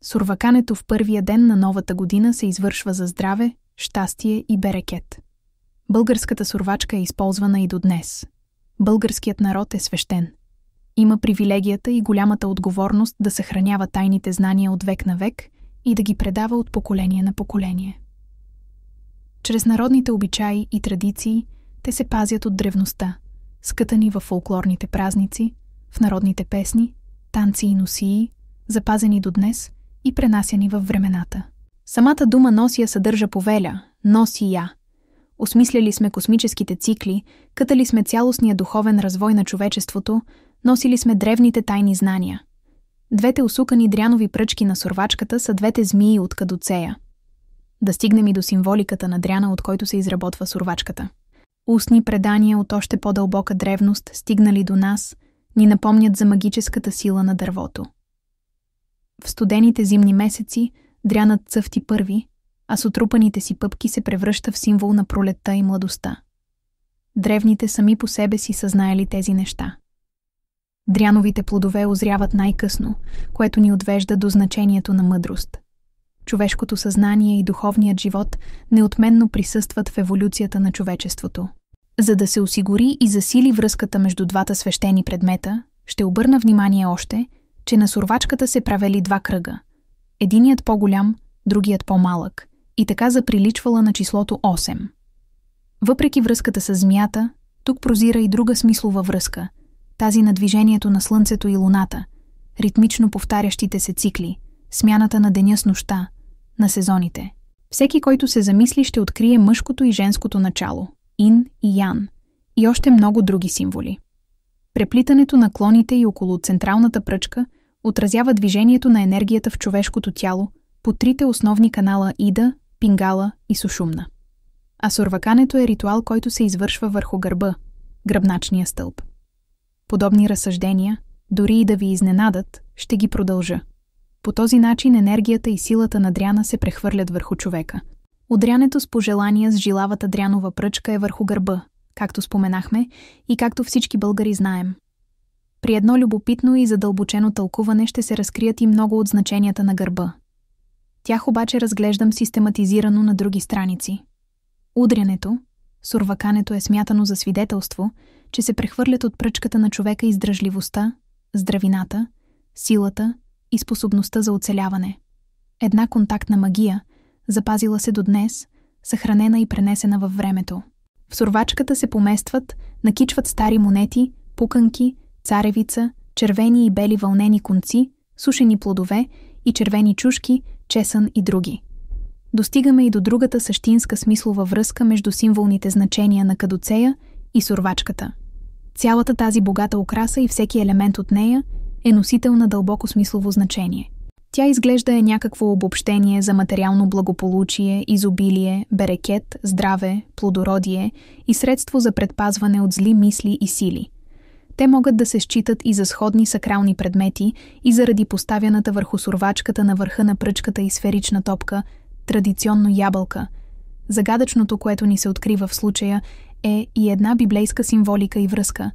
Сурвакането в първия ден на новата година се извършва за здраве, щастие и берекет. Българската сурвачка е използвана и до днес. Българският народ е свещен. Има привилегията и голямата отговорност да съхранява тайните знания от век на век и да ги предава от поколение на поколение. Чрез народните обичаи и традиции те се пазят от древността, скътани във фолклорните празници, в народните песни, танци и носии, запазени до днес и пренасяни във времената. Самата дума носия съдържа повеля, носия. Осмисляли сме космическите цикли, кътали сме цялостния духовен развой на човечеството, носили сме древните тайни знания. Двете усукани дрянови пръчки на сурвачката са двете змии от кадуцея. Да стигнем и до символиката на дряна, от който се изработва сурвачката. Устни предания от още по-дълбока древност, стигнали до нас, ни напомнят за магическата сила на дървото. В студените зимни месеци дрянът цъфти първи, а с отрупаните си пъпки се превръща в символ на пролетта и младостта. Древните сами по себе си са знаели тези неща. Дряновите плодове озряват най-късно, което ни отвежда до значението на мъдрост. Човешкото съзнание и духовният живот неотменно присъстват в еволюцията на човечеството. За да се осигури и засили връзката между двата свещени предмета, ще обърна внимание още, че на сурвачката се правели два кръга. Единият по-голям, другият по-малък, и така заприличвала на числото 8. Въпреки връзката с змията, тук прозира и друга смислова връзка, тази на движението на Слънцето и Луната, ритмично повтарящите се цикли, смяната на деня с нощта, на сезоните. Всеки, който се замисли, ще открие мъжкото и женското начало, ин и ян, и още много други символи. Преплитането на клоните и около централната пръчка отразява движението на енергията в човешкото тяло по трите основни канала Ида, Пингала и Сушумна. А сурвакането е ритуал, който се извършва върху гърба, гръбначния стълб. Подобни разсъждения, дори и да ви изненадат, ще ги продължа. По този начин енергията и силата на дряна се прехвърлят върху човека. Удрянето с пожелания с жилавата дрянова пръчка е върху гърба, както споменахме и както всички българи знаем. При едно любопитно и задълбочено тълкуване ще се разкрият и много от значенията на гърба. Тях обаче разглеждам систематизирано на други страници. Удрянето, сурвакането е смятано за свидетелство, че се прехвърлят от пръчката на човека издръжливостта, здравината, силата и способността за оцеляване. Една контактна магия, запазила се до днес, съхранена и пренесена във времето. В сурвачката се поместват, накичват стари монети, пуканки, царевица, червени и бели вълнени конци, сушени плодове и червени чушки, чесън и други. Достигаме и до другата същинска смислова връзка между символните значения на кадуцея и сурвачката. Цялата тази богата украса и всеки елемент от нея е носител на дълбоко смислово значение. Тя изглежда е някакво обобщение за материално благополучие, изобилие, берекет, здраве, плодородие и средство за предпазване от зли мисли и сили. Те могат да се считат и за сходни сакрални предмети и заради поставяната върху сурвачката на върха на пръчката и сферична топка, традиционно ябълка. Загадъчното, което ни се открива в случая, е и една библейска символика и връзка.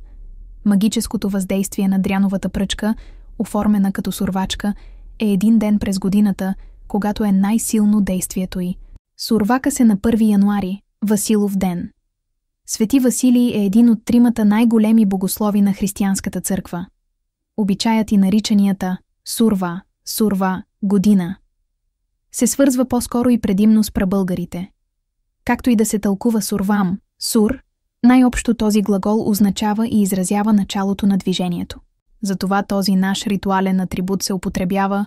Магическото въздействие на дряновата пръчка, оформена като сурвачка, е един ден през годината, когато е най-силно действието й. Сурвака се на 1 януари, Василов ден. Свети Василий е един от тримата най-големи богослови на християнската църква. Обичаят и наричанията Сурва, година се свързва по-скоро и предимно с прабългарите. Както и да се тълкува сурвам, сур, най-общо този глагол означава и изразява началото на движението. Затова този наш ритуален атрибут се употребява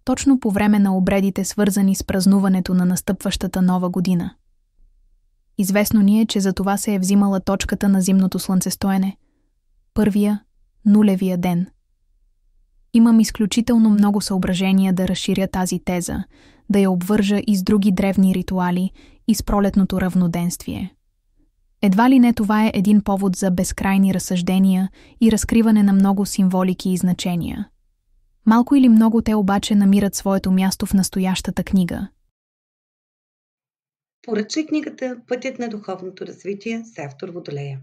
точно по време на обредите, свързани с празнуването на настъпващата нова година. Известно ни е, че за това се е взимала точката на зимното слънцестоене – първия, нулевия ден. Имам изключително много съображения да разширя тази теза, да я обвържа и с други древни ритуали и с пролетното равноденствие. Едва ли не това е един повод за безкрайни разсъждения и разкриване на много символики и значения. Малко или много те обаче намират своето място в настоящата книга. Поръчай книгата «Пътят на духовното развитие» с автор Водолея.